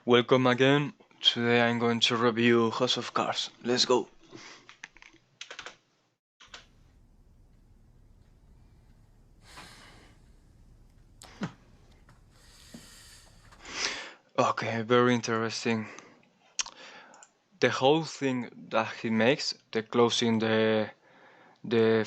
Welcome again. Today I'm going to review House of Cards. Let's go. Okay, very interesting. The whole thing that he makes, the closing at the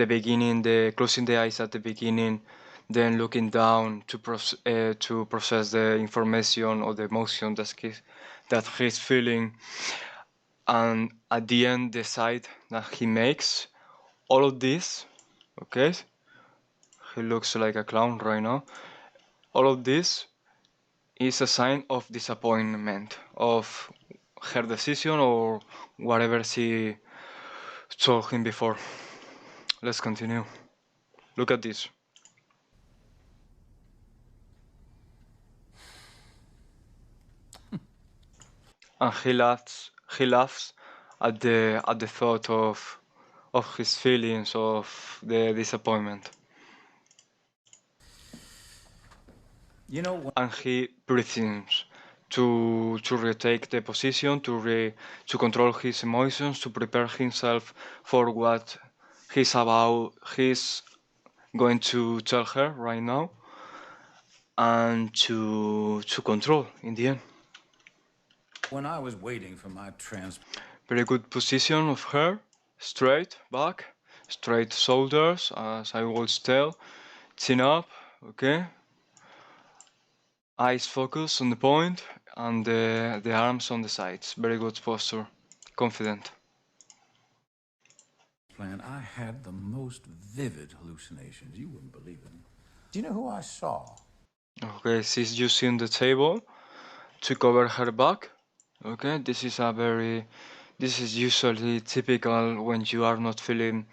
beginning, the closing the eyes at the beginning, then looking down to process the information or the emotion that he's feeling, and at the end the side that he makes, all of this, okay, he looks like a clown right now. All of this is a sign of disappointment of her decision or whatever she told him before. Let's continue. Look at this. And he laughs at the thought of his feelings of the disappointment. And he presumes to retake the position, to control his emotions, to prepare himself for what he's going to tell her right now, and to control in the end. When I was waiting for my Very good position of her, straight back, straight shoulders, as I always tell, chin up, okay, eyes focus on the point, and the arms on the sides. Very good posture, confident. plan, I had the most vivid hallucinations. You wouldn't believe it. Do you know who I saw? Okay, she's using the table to cover her back. Okay, this is usually typical when you are not feeling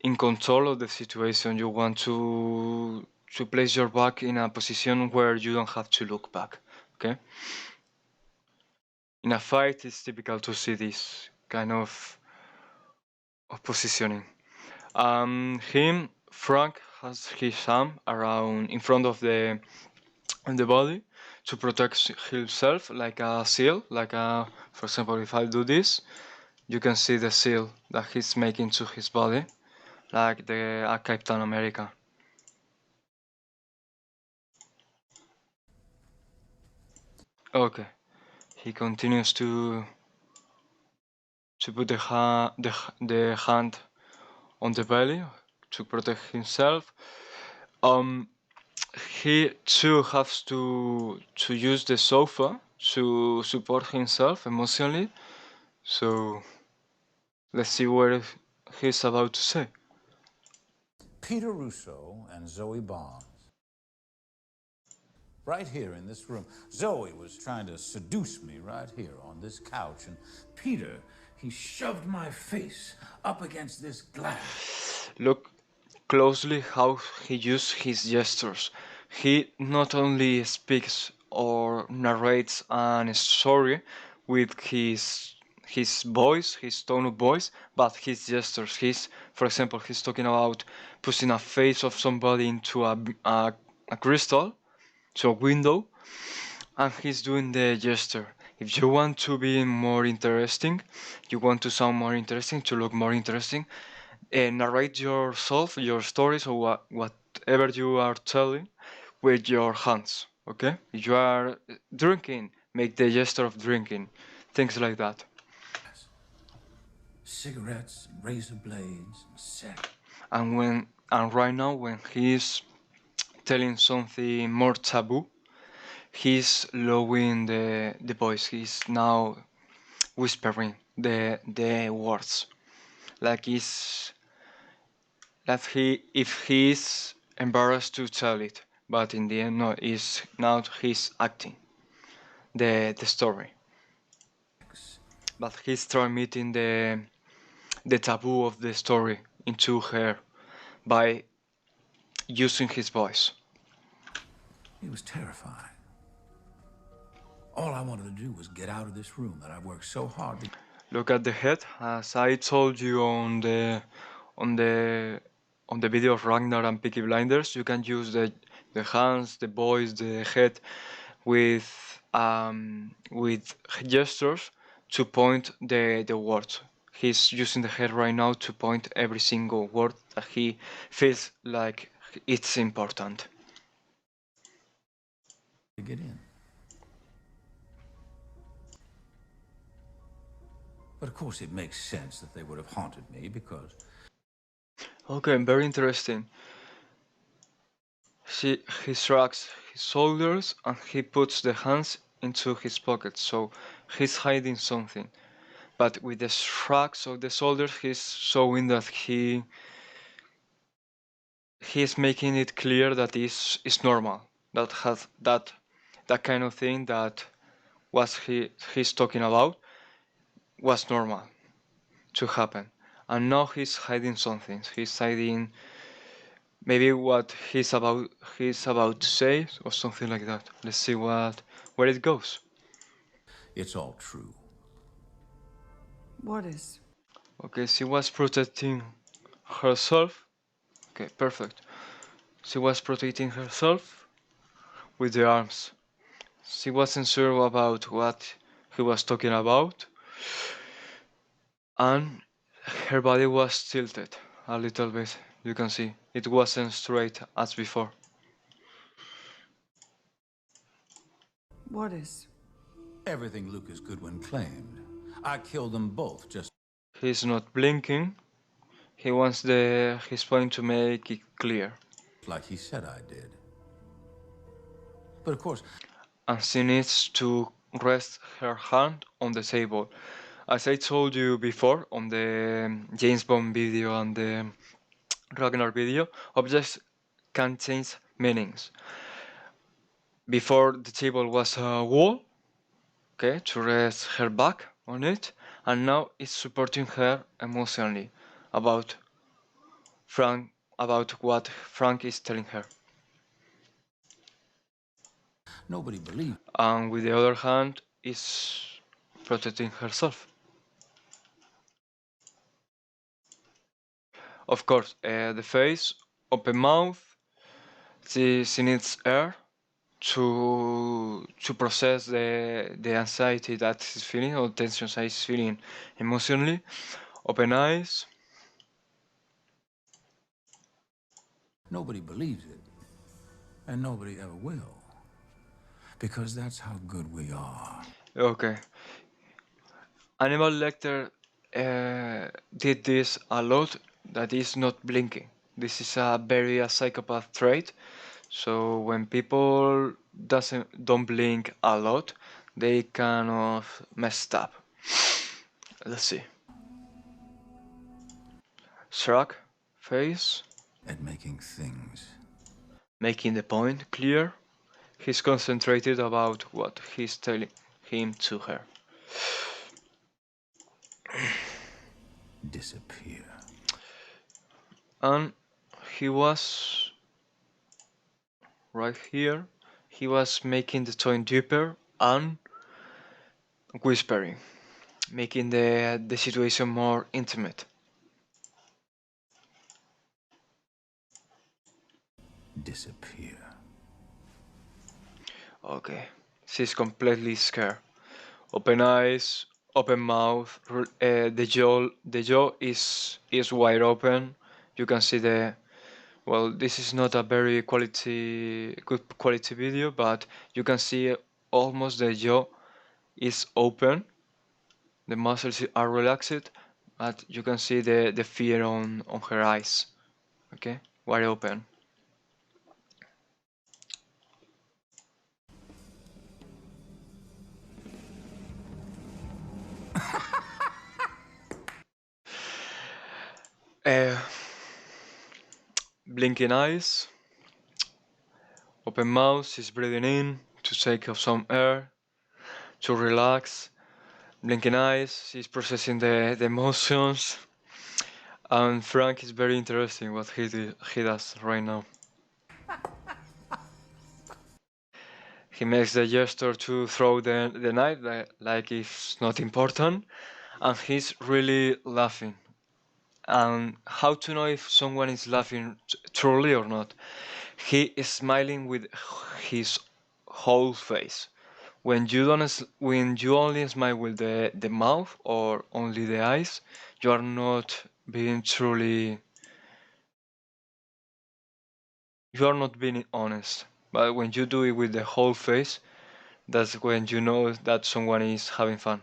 in control of the situation. You want to place your back in a position where you don't have to look back. Okay, in a fight, it's typical to see this kind of positioning. Frank has his arm around in front of the body to protect himself, like a seal. For example, if I do this, you can see the seal that he's making to his body, like the Captain America. Okay, he continues to put the hand on the belly to protect himself. Um, he too has to use the sofa to support himself emotionally. So let's see what he's about to say. Peter Russo and Zoe Barnes. Right here in this room. Zoe was trying to seduce me right here on this couch, and Peter, he shoved my face up against this glass. Look closely how he uses his gestures. He not only speaks or narrates an story with his voice, his tone of voice, but his gestures. For example, he's talking about pushing a face of somebody into a crystal, to a window, and he's doing the gesture. If you want to be more interesting, you want to sound more interesting, to look more interesting, narrate yourself, your stories, or whatever you are telling with your hands. Okay? If you are drinking, make the gesture of drinking, things like that. Cigarettes, and razor blades, and sex. And right now, when he's telling something more taboo, he's lowering the voice. He's now whispering the words, like he's that he if he's embarrassed to tell it, but in the end, no, is now he's acting the story, but he's transmitting the taboo of the story into her by using his voice. It was terrifying. All I wanted to do was get out of this room that I worked so hard to. Look at the head, as I told you on the on the video of Ragnar and Peaky Blinders. You can use the hands, the voice, the head, with gestures to point the words. He's using the head right now to point every single word that he feels like it's important. To get in. But of course, it makes sense that they would have haunted me because Okay, very interesting. He shrugs his shoulders and he puts the hands into his pockets, so he's hiding something. But with the shrugs of the shoulders, he's showing that he's making it clear that is normal. That has that kind of thing that was he's talking about was normal to happen. And now he's hiding something. He's hiding maybe what he's about to say or something like that. Let's see where it goes. it's all true. What is? Okay, she was protecting herself. Okay, perfect. She was protecting herself with the arms. She wasn't sure about what he was talking about, and her body was tilted a little bit. You can see it wasn't straight as before. What is? Everything Lucas Goodwin claimed. I killed them both just He's not blinking. He wants his point to make it clear. like he said I did. But of course, And she needs to rest her hand on the table. As I told you before on the James Bond video and the Ragnar video, objects can change meanings. Before the table was a wall, okay, to rest her back on it, and now it's supporting her emotionally about Frank, about what Frank is telling her. nobody believed. And with the other hand, is protecting herself. Of course, the face, open mouth, she needs air to process the anxiety that she's feeling or tension that she's feeling emotionally. Open eyes. Nobody believes it. And nobody ever will. Because that's how good we are. Okay. Animal Lecter did this a lot. That is not blinking. This is a very a psychopath trait. So when people don't blink a lot, they kind of messed up. Let's see. Shrug, face, At making things. making the point clear. He's concentrated about what he's telling him to her. Disappear. And he was right here. He was making the tone deeper and whispering, making the situation more intimate. Disappear. Okay, she's completely scared. Open eyes, open mouth. The jaw is wide open. You can see the. Well, this is not a very good quality video, but you can see almost the jaw is open. The muscles are relaxed, but you can see the fear on her eyes. Okay, wide open. Uh, blinking eyes, open mouth. She's breathing in to take off some air, to relax. Blinking eyes. She's processing the emotions. And Frank is very interesting what he does right now. He makes the gesture to throw the knife like it's not important, and he's really laughing. And how to know if someone is laughing truly or not? He is smiling with his whole face. When you only smile with the mouth or only the eyes, you are not being truly, you are not being honest. But when you do it with the whole face, that's when you know that someone is having fun.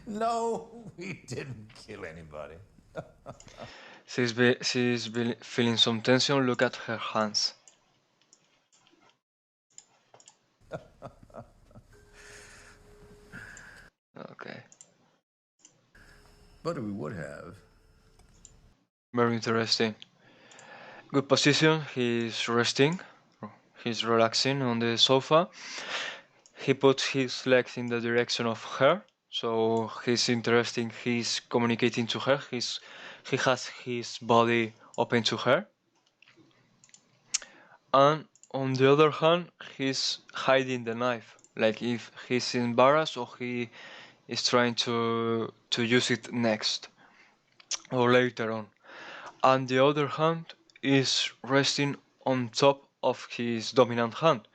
No, we didn't kill anybody. Feeling some tension. Look at her hands. Okay, But we would have. very interesting. Good position. He's resting. He's relaxing on the sofa. He puts his legs in the direction of her, so he's interesting. He's communicating to her. He has his body open to her, and on the other hand, he's hiding the knife. Like if he's embarrassed or he is trying to use it next or later on. And the other hand is resting on top of his dominant hand,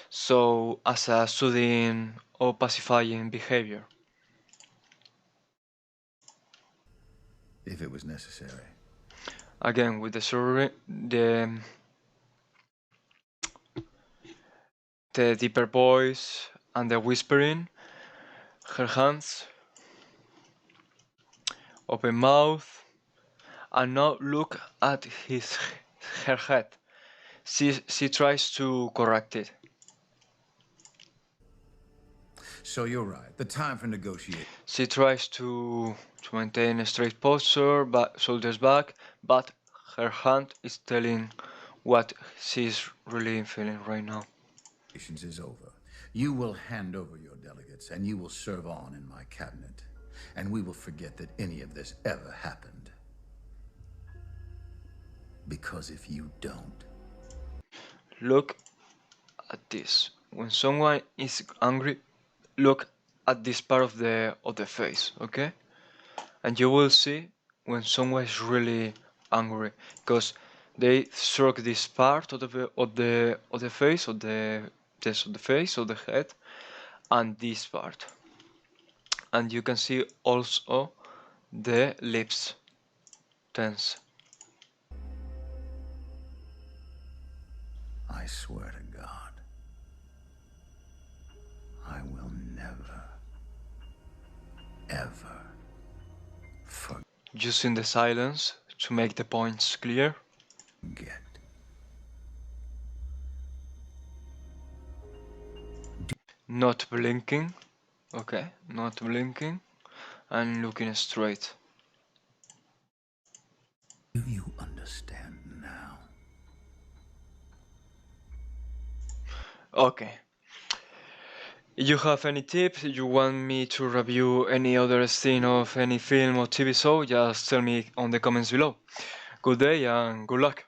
so as a soothing or pacifying behavior. If it was necessary. Again, with the surgery, the deeper voice and the whispering, her hands, open mouth, and now look at her head. She tries to correct it. So you're right. The time for negotiation. She tries to maintain a straight posture, shoulders back, but her hand is telling what she's really feeling right now. Is over. You will hand over your delegates, and you will serve on in my cabinet. And we will forget that any of this ever happened. Because if you don't, Look at this. When someone is angry, look at this part of the face, okay? And you will see when someone is really angry, because they struck this part of the face of the face of the head and this part, and you can see also the lips tense. I swear to God, I will never, ever Using the silence to make the points clear, forget. not blinking, okay, not blinking, and looking straight. Do you understand now? Okay. If you have any tips, you want me to review any other scene of any film or TV show, just tell me on the comments below. Good day and good luck.